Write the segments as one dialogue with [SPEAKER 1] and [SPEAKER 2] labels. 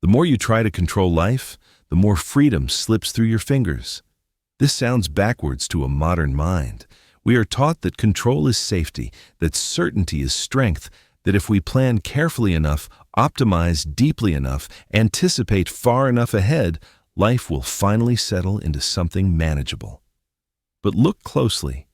[SPEAKER 1] The more you try to control life, the more freedom slips through your fingers. This sounds backwards to a modern mind. We are taught that control is safety, that certainty is strength, that if we plan carefully enough, optimize deeply enough, anticipate far enough ahead, life will finally settle into something manageable. But look closely.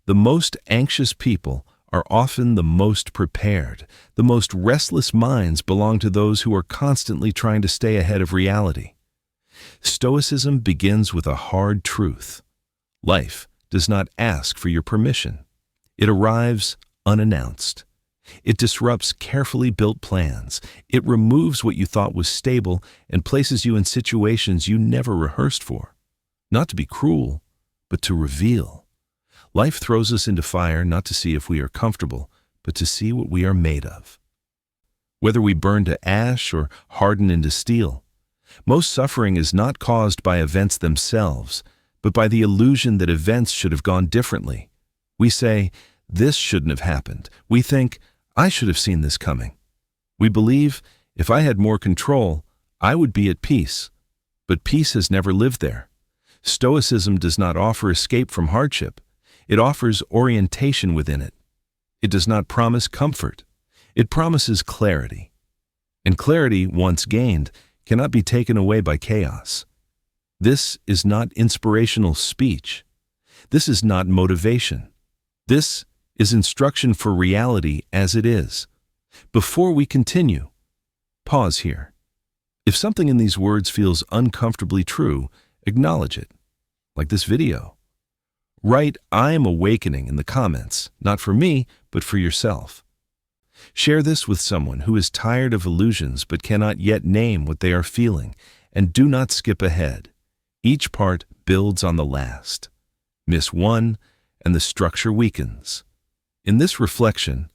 [SPEAKER 1] The most anxious people are often the most prepared. The most restless minds belong to those who are constantly trying to stay ahead of reality. Stoicism begins with a hard truth. Life does not ask for your permission. It arrives unannounced. It disrupts carefully built plans. It removes what you thought was stable and places you in situations you never rehearsed for. Not to be cruel, but to reveal. Life throws us into fire not to see if we are comfortable, but to see what we are made of. Whether we burn to ash or harden into steel, most suffering is not caused by events themselves, but by the illusion that events should have gone differently. We say, "This shouldn't have happened." We think, "I should have seen this coming." We believe, if I had more control, I would be at peace. But peace has never lived there. Stoicism does not offer escape from hardship. It offers orientation within it. It does not promise comfort. It promises clarity. And clarity, once gained, cannot be taken away by chaos. This is not inspirational speech. This is not motivation. This is instruction for reality as it is. Before we continue, pause here. If something in these words feels uncomfortably true, acknowledge it, like this video. Write "I am awakening" in the comments, not for me, but for yourself. Share this with someone who is tired of illusions but cannot yet name what they are feeling, and do not skip ahead. Each part builds on the last. Miss one, and the structure weakens. In this reflection,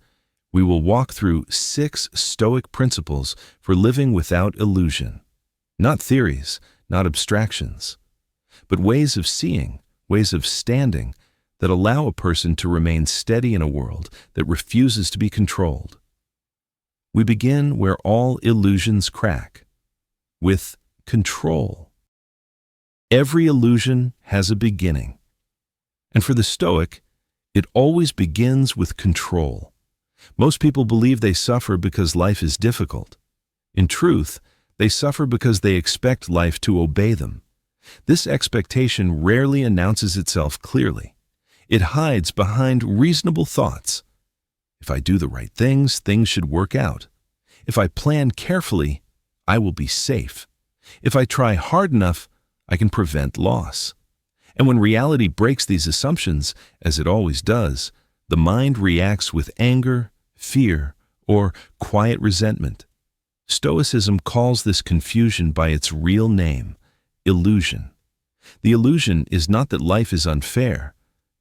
[SPEAKER 1] we will walk through 6 Stoic principles for living without illusion. Not theories, not abstractions, but ways of seeing, ways of standing that allow a person to remain steady in a world that refuses to be controlled. We begin where all illusions crack, with control. Every illusion has a beginning. And for the Stoic, it always begins with control. Most people believe they suffer because life is difficult. In truth, they suffer because they expect life to obey them. This expectation rarely announces itself clearly. It hides behind reasonable thoughts. If I do the right things, things should work out. If I plan carefully, I will be safe. If I try hard enough, I can prevent loss. And when reality breaks these assumptions, as it always does, the mind reacts with anger, fear, or quiet resentment. Stoicism calls this confusion by its real name, illusion. The illusion is not that life is unfair.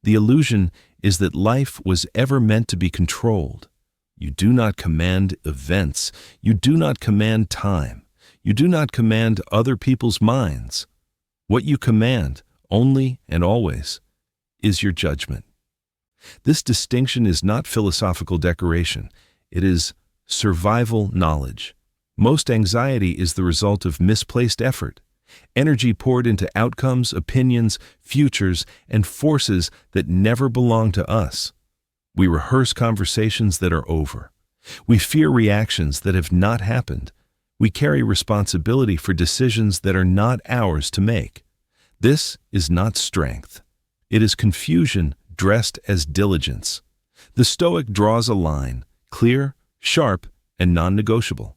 [SPEAKER 1] The illusion is that life was ever meant to be controlled. You do not command events. You do not command time. You do not command other people's minds. What you command, only and always, is your judgment. This distinction is not philosophical decoration. It is survival knowledge. Most anxiety is the result of misplaced effort, energy poured into outcomes, opinions, futures, and forces that never belong to us. We rehearse conversations that are over. We fear reactions that have not happened. We carry responsibility for decisions that are not ours to make. This is not strength. It is confusion dressed as diligence. The Stoic draws a line, clear, sharp, and non-negotiable.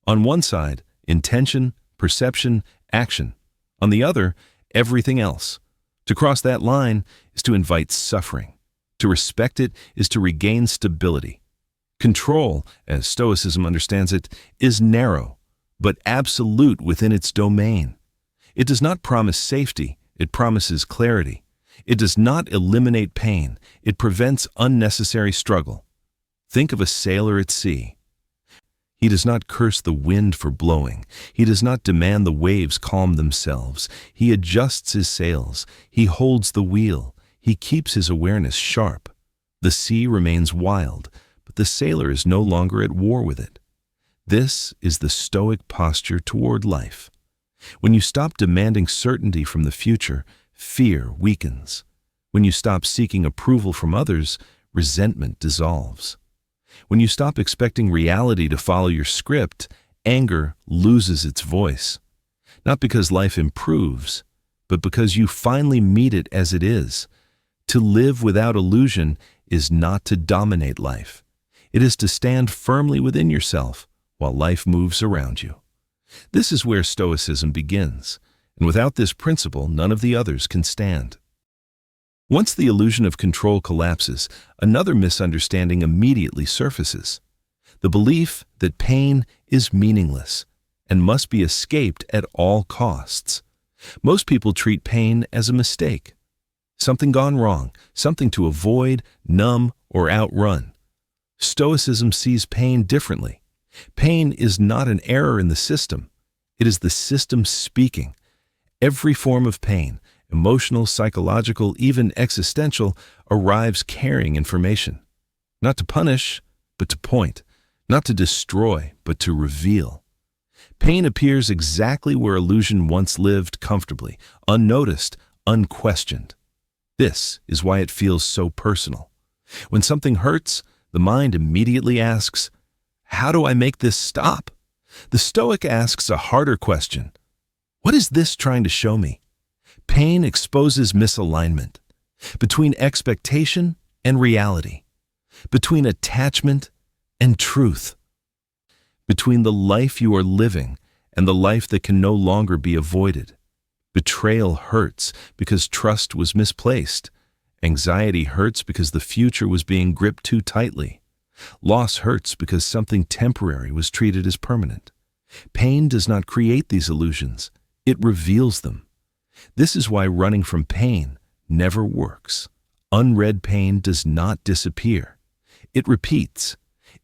[SPEAKER 1] On one side, intention, perception, action. On the other, everything else. To cross that line is to invite suffering. To respect it is to regain stability. Control, as Stoicism understands it, is narrow, but absolute within its domain. It does not promise safety, it promises clarity. It does not eliminate pain, it prevents unnecessary struggle. Think of a sailor at sea. He does not curse the wind for blowing. He does not demand the waves calm themselves. He adjusts his sails. He holds the wheel. He keeps his awareness sharp. The sea remains wild, but the sailor is no longer at war with it. This is the Stoic posture toward life. When you stop demanding certainty from the future, fear weakens. When you stop seeking approval from others, resentment dissolves. When you stop expecting reality to follow your script, anger loses its voice. Not because life improves, but because you finally meet it as it is. To live without illusion is not to dominate life. It is to stand firmly within yourself while life moves around you. This is where Stoicism begins, and without this principle, none of the others can stand. Once the illusion of control collapses, another misunderstanding immediately surfaces: the belief that pain is meaningless and must be escaped at all costs. Most people treat pain as a mistake, something gone wrong, something to avoid, numb, or outrun. Stoicism sees pain differently. Pain is not an error in the system. It is the system speaking. Every form of pain, emotional, psychological, even existential, arrives carrying information. Not to punish, but to point. Not to destroy, but to reveal. Pain appears exactly where illusion once lived comfortably, unnoticed, unquestioned. This is why it feels so personal. When something hurts, the mind immediately asks, "How do I make this stop?" The Stoic asks a harder question: what is this trying to show me? Pain exposes misalignment between expectation and reality, between attachment and truth, between the life you are living and the life that can no longer be avoided. Betrayal hurts because trust was misplaced. Anxiety hurts because the future was being gripped too tightly. Loss hurts because something temporary was treated as permanent. Pain does not create these illusions. It reveals them. This is why running from pain never works. Unread pain does not disappear. It repeats.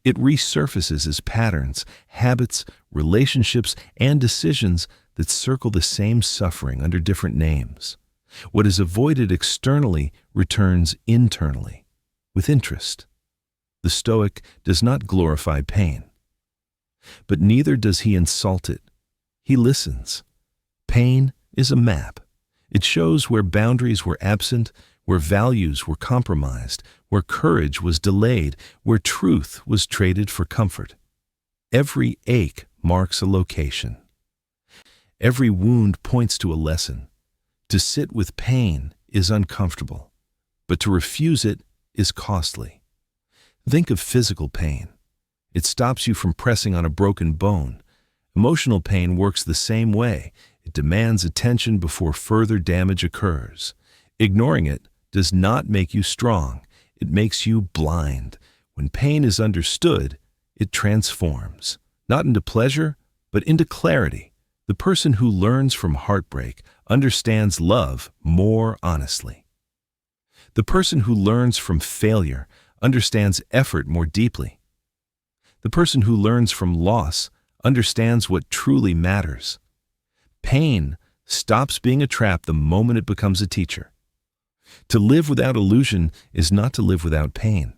[SPEAKER 1] It resurfaces as patterns, habits, relationships, and decisions that circle the same suffering under different names. What is avoided externally returns internally, with interest. The Stoic does not glorify pain, but neither does he insult it. He listens. Pain is a map. It shows where boundaries were absent, where values were compromised, where courage was delayed, where truth was traded for comfort. Every ache marks a location. Every wound points to a lesson. To sit with pain is uncomfortable, but to refuse it is costly. Think of physical pain. It stops you from pressing on a broken bone. Emotional pain works the same way. It demands attention before further damage occurs. Ignoring it does not make you strong. It makes you blind. When pain is understood, it transforms, not into pleasure, but into clarity. The person who learns from heartbreak understands love more honestly. The person who learns from failure understands effort more deeply. The person who learns from loss understands what truly matters. Pain stops being a trap the moment it becomes a teacher. To live without illusion is not to live without pain.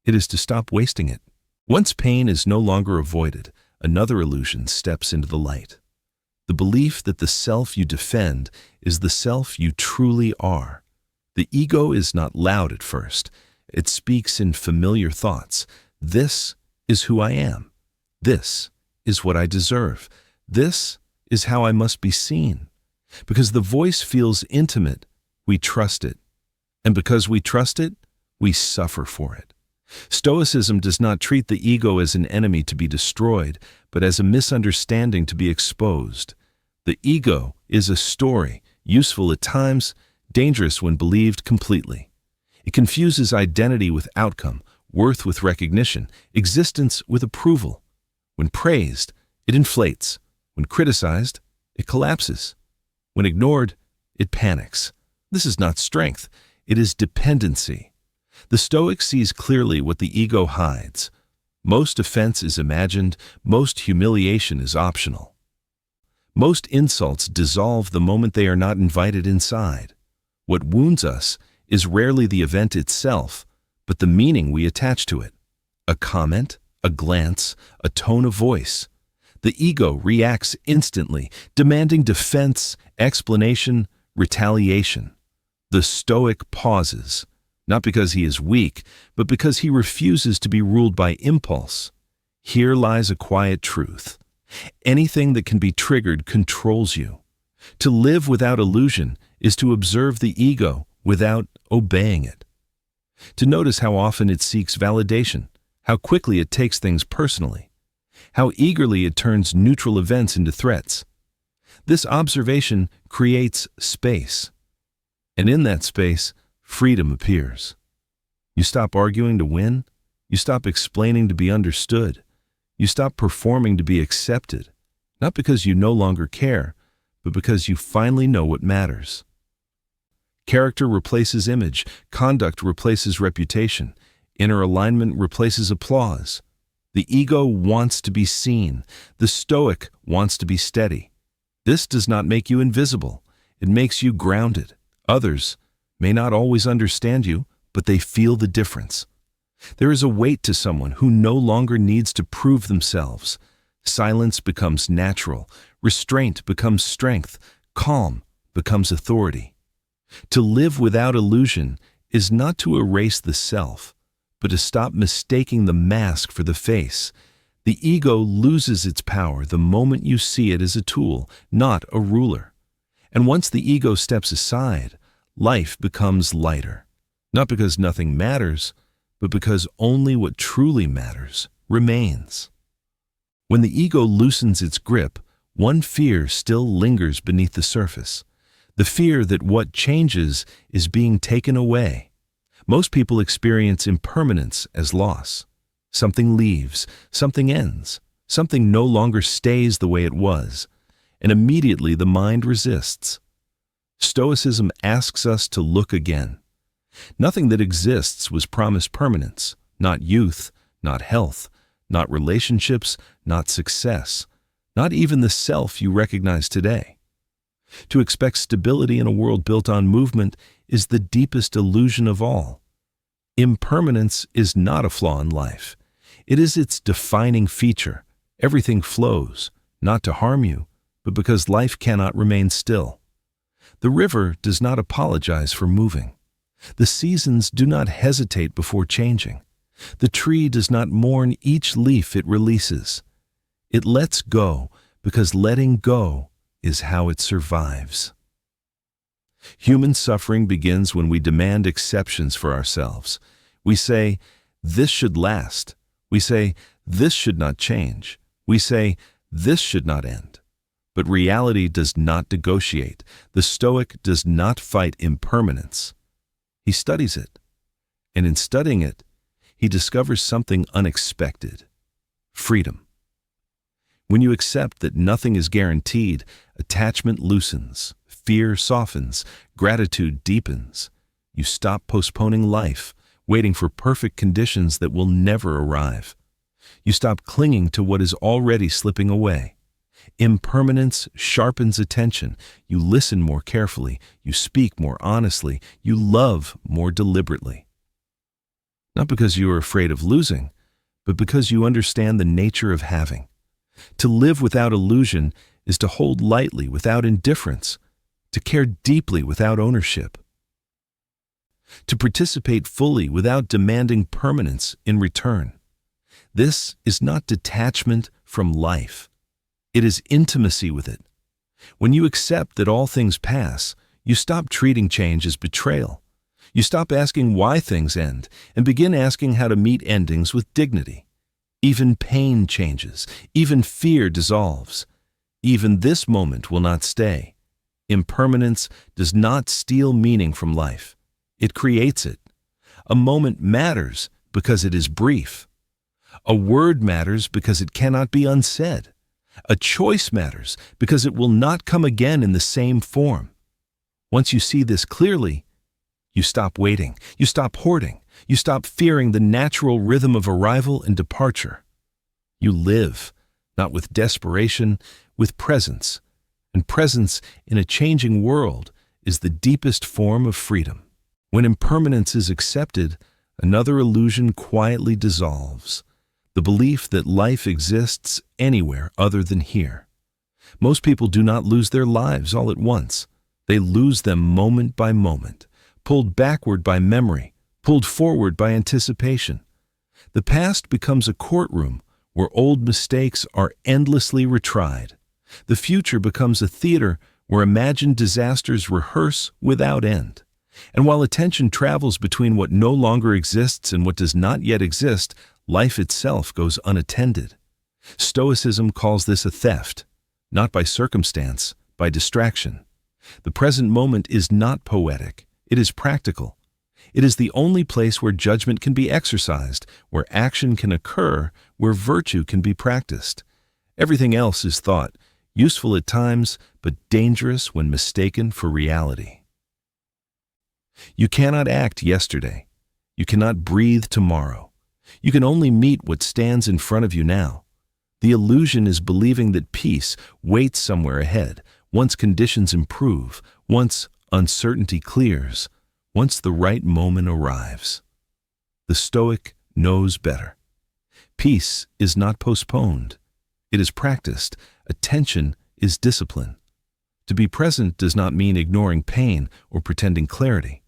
[SPEAKER 1] It is to stop wasting it. Once pain is no longer avoided, another illusion steps into the light. The belief that the self you defend is the self you truly are. The ego is not loud at first. It speaks in familiar thoughts. This is who I am. This is what I deserve. This is how I must be seen. Because the voice feels intimate, we trust it. And because we trust it, we suffer for it. Stoicism does not treat the ego as an enemy to be destroyed, but as a misunderstanding to be exposed. The ego is a story, useful at times, dangerous when believed completely. It confuses identity with outcome, worth with recognition, existence with approval. When praised, it inflates. When criticized, it collapses. When ignored, it panics. This is not strength. It is dependency. The Stoic sees clearly what the ego hides. Most offense is imagined. Most humiliation is optional. Most insults dissolve the moment they are not invited inside. What wounds us is rarely the event itself, but the meaning we attach to it. A comment, a glance, a tone of voice. The ego reacts instantly, demanding defense, explanation, retaliation. The Stoic pauses, not because he is weak, but because he refuses to be ruled by impulse. Here lies a quiet truth. Anything that can be triggered controls you. To live without illusion is to observe the ego without obeying it. To notice how often it seeks validation, how quickly it takes things personally, how eagerly it turns neutral events into threats. This observation creates space. And in that space, freedom appears. You stop arguing to win. You stop explaining to be understood. You stop performing to be accepted, not because you no longer care, but because you finally know what matters. Character replaces image, conduct replaces reputation, inner alignment replaces applause. The ego wants to be seen. The Stoic wants to be steady. This does not make you invisible. It makes you grounded. Others may not always understand you, but they feel the difference. There is a weight to someone who no longer needs to prove themselves. Silence becomes natural. Restraint becomes strength. Calm becomes authority. To live without illusion is not to erase the self, but to stop mistaking the mask for the face. The ego loses its power the moment you see it as a tool, not a ruler. And once the ego steps aside, life becomes lighter. Not because nothing matters, but because only what truly matters remains. When the ego loosens its grip, one fear still lingers beneath the surface. The fear that what changes is being taken away. Most people experience impermanence as loss. Something leaves, something ends, something no longer stays the way it was, and immediately the mind resists. Stoicism asks us to look again. Nothing that exists was promised permanence, not youth, not health, not relationships, not success, not even the self you recognize today. To expect stability in a world built on movement is the deepest illusion of all. Impermanence is not a flaw in life. It is its defining feature. Everything flows, not to harm you, but because life cannot remain still. The river does not apologize for moving. The seasons do not hesitate before changing. The tree does not mourn each leaf it releases. It lets go because letting go is how it survives. Human suffering begins when we demand exceptions for ourselves. We say, this should last. We say, this should not change. We say, this should not end. But reality does not negotiate. The Stoic does not fight impermanence. He studies it. And in studying it, he discovers something unexpected: freedom. When you accept that nothing is guaranteed, attachment loosens, fear softens, gratitude deepens. You stop postponing life, waiting for perfect conditions that will never arrive. You stop clinging to what is already slipping away. Impermanence sharpens attention. You listen more carefully. You speak more honestly. You love more deliberately. Not because you are afraid of losing, but because you understand the nature of having. To live without illusion is to hold lightly without indifference, to care deeply without ownership, to participate fully without demanding permanence in return. This is not detachment from life. It is intimacy with it. When you accept that all things pass, you stop treating change as betrayal. You stop asking why things end and begin asking how to meet endings with dignity. Even pain changes. Even fear dissolves. Even this moment will not stay. Impermanence does not steal meaning from life. It creates it. A moment matters because it is brief. A word matters because it cannot be unsaid. A choice matters because it will not come again in the same form. Once you see this clearly, you stop waiting. You stop hoarding. You stop fearing the natural rhythm of arrival and departure. You live, not with desperation, with presence. And presence in a changing world is the deepest form of freedom. When impermanence is accepted, another illusion quietly dissolves. the belief that life exists anywhere other than here. Most people do not lose their lives all at once. They lose them moment by moment, pulled backward by memory, pulled forward by anticipation. The past becomes a courtroom where old mistakes are endlessly retried. The future becomes a theater where imagined disasters rehearse without end. And while attention travels between what no longer exists and what does not yet exist, life itself goes unattended. Stoicism calls this a theft, not by circumstance, by distraction. The present moment is not poetic, it is practical. It is the only place where judgment can be exercised, where action can occur, where virtue can be practiced. Everything else is thought, useful at times, but dangerous when mistaken for reality. You cannot act yesterday. You cannot breathe tomorrow. You can only meet what stands in front of you now. The illusion is believing that peace waits somewhere ahead, once conditions improve, once uncertainty clears, once the right moment arrives. The Stoic knows better. Peace is not postponed. It is practiced. Attention is discipline. To be present does not mean ignoring pain or pretending clarity.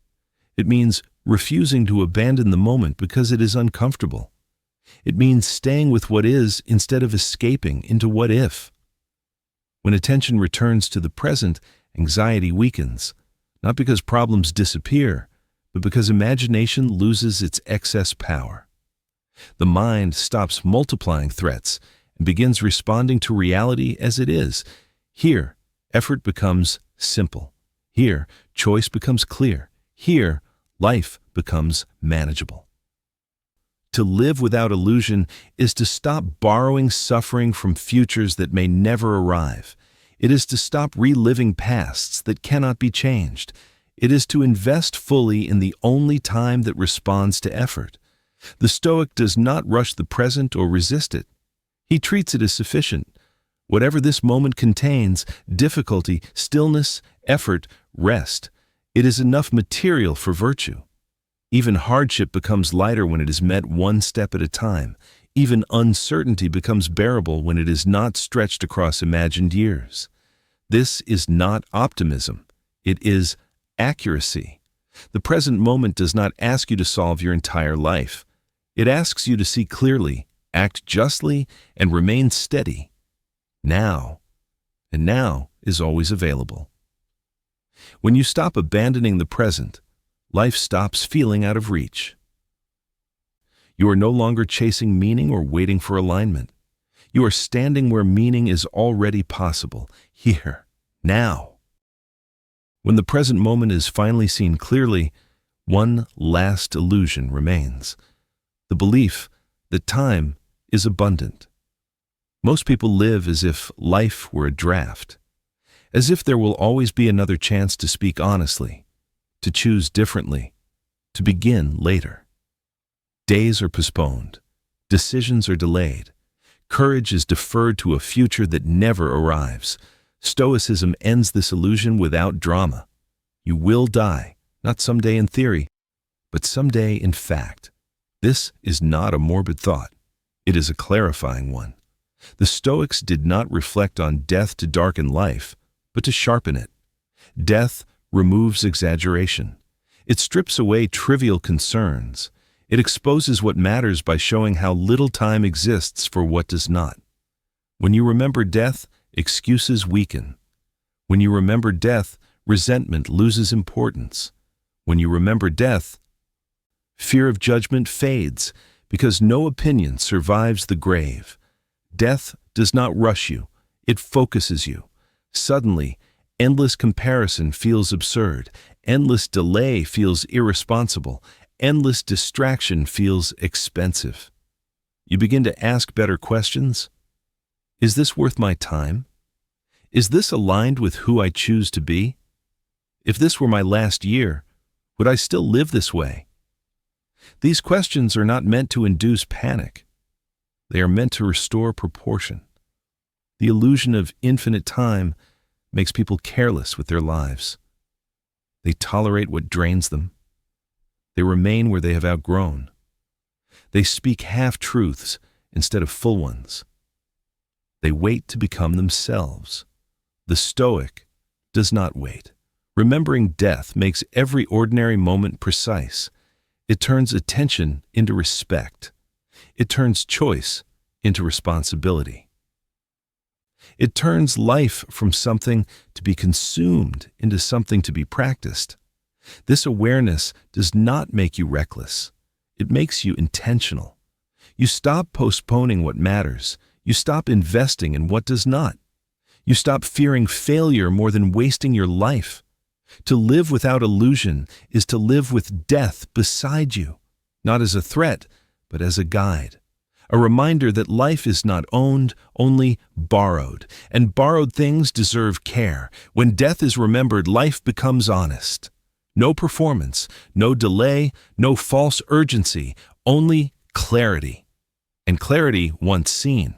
[SPEAKER 1] It means refusing to abandon the moment because it is uncomfortable. It means staying with what is instead of escaping into what if. When attention returns to the present, anxiety weakens, not because problems disappear, but because imagination loses its excess power. The mind stops multiplying threats and begins responding to reality as it is. Here, effort becomes simple. Here, choice becomes clear. Here, life becomes manageable. To live without illusion is to stop borrowing suffering from futures that may never arrive. It is to stop reliving pasts that cannot be changed. It is to invest fully in the only time that responds to effort. The Stoic does not rush the present or resist it. He treats it as sufficient. Whatever this moment contains, difficulty, stillness, effort, rest, it is enough material for virtue. Even hardship becomes lighter when it is met one step at a time. Even uncertainty becomes bearable when it is not stretched across imagined years. This is not optimism. It is accuracy. The present moment does not ask you to solve your entire life. It asks you to see clearly, act justly, and remain steady. Now, and now is always available. When you stop abandoning the present, life stops feeling out of reach. You are no longer chasing meaning or waiting for alignment. You are standing where meaning is already possible, here, now. When the present moment is finally seen clearly, one last illusion remains: the belief that time is abundant. Most people live as if life were a draft, as if there will always be another chance to speak honestly, to choose differently, to begin later. Days are postponed, decisions are delayed, courage is deferred to a future that never arrives. Stoicism ends this illusion without drama. You will die, not someday in theory, but someday in fact. This is not a morbid thought. It is a clarifying one. The Stoics did not reflect on death to darken life, but to sharpen it. Death removes exaggeration. It strips away trivial concerns. It exposes what matters by showing how little time exists for what does not. When you remember death, excuses weaken. When you remember death, resentment loses importance. When you remember death, fear of judgment fades, because no opinion survives the grave. Death does not rush you, it focuses you. Suddenly, endless comparison feels absurd, endless delay feels irresponsible, endless distraction feels expensive. You begin to ask better questions. Is this worth my time? Is this aligned with who I choose to be? If this were my last year, would I still live this way? These questions are not meant to induce panic. They are meant to restore proportion. The illusion of infinite time makes people careless with their lives. They tolerate what drains them. They remain where they have outgrown. They speak half-truths instead of full ones. They wait to become themselves. The Stoic does not wait. Remembering death makes every ordinary moment precise. It turns attention into respect. It turns choice into responsibility. It turns life from something to be consumed into something to be practiced. This awareness does not make you reckless. It makes you intentional. You stop postponing what matters. You stop investing in what does not. You stop fearing failure more than wasting your life. To live without illusion is to live with death beside you, not as a threat, but as a guide. A reminder that life is not owned, only borrowed, and borrowed things deserve care. When death is remembered, life becomes honest. No performance, no delay, no false urgency, only clarity. And clarity, once seen,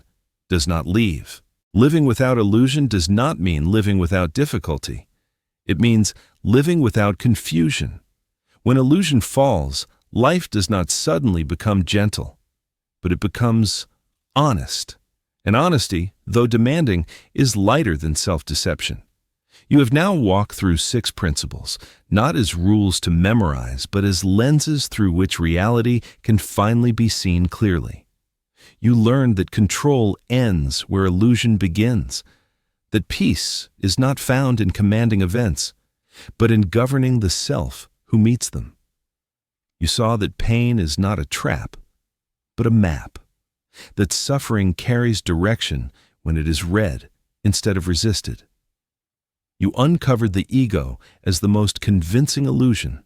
[SPEAKER 1] does not leave. Living without illusion does not mean living without difficulty. It means living without confusion. When illusion falls, life does not suddenly become gentle, but it becomes honest. And honesty, though demanding, is lighter than self-deception. You have now walked through 6 principles, not as rules to memorize, but as lenses through which reality can finally be seen clearly. You learned that control ends where illusion begins, that peace is not found in commanding events, but in governing the self who meets them. You saw that pain is not a trap, but a map, that suffering carries direction when it is read instead of resisted. You uncovered the ego as the most convincing illusion,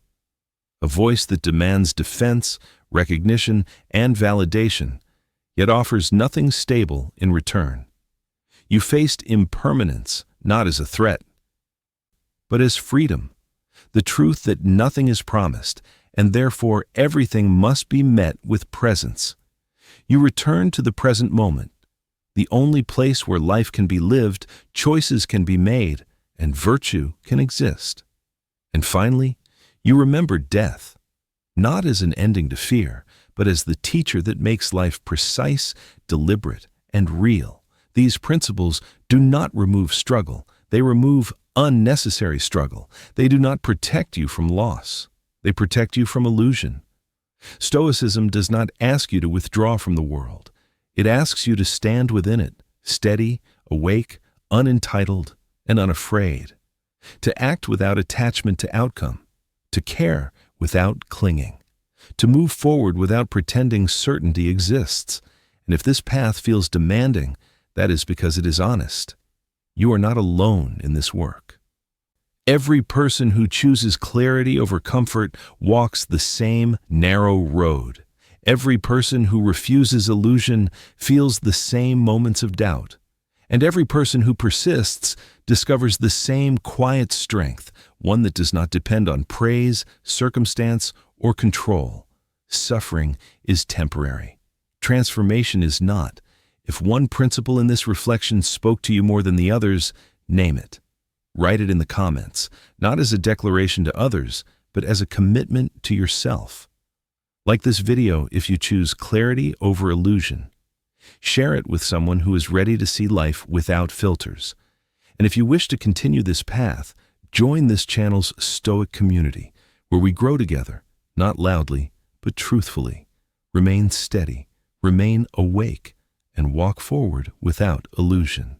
[SPEAKER 1] a voice that demands defense, recognition, and validation, yet offers nothing stable in return. You faced impermanence not as a threat, but as freedom, the truth that nothing is promised, and therefore everything must be met with presence. You return to the present moment, the only place where life can be lived, choices can be made, and virtue can exist. And finally, you remember death, not as an ending to fear, but as the teacher that makes life precise, deliberate, and real. These principles do not remove struggle. They remove unnecessary struggle. They do not protect you from loss. They protect you from illusion. Stoicism does not ask you to withdraw from the world. It asks you to stand within it, steady, awake, unentitled, and unafraid. To act without attachment to outcome. To care without clinging. To move forward without pretending certainty exists. And if this path feels demanding, that is because it is honest. You are not alone in this work. Every person who chooses clarity over comfort walks the same narrow road. Every person who refuses illusion feels the same moments of doubt. And every person who persists discovers the same quiet strength, one that does not depend on praise, circumstance, or control. Suffering is temporary. Transformation is not. If one principle in this reflection spoke to you more than the others, name it. Write it in the comments, not as a declaration to others, but as a commitment to yourself. Like this video if you choose clarity over illusion. Share it with someone who is ready to see life without filters. And if you wish to continue this path, join this channel's Stoic community, where we grow together, not loudly, but truthfully. Remain steady, remain awake, and walk forward without illusion.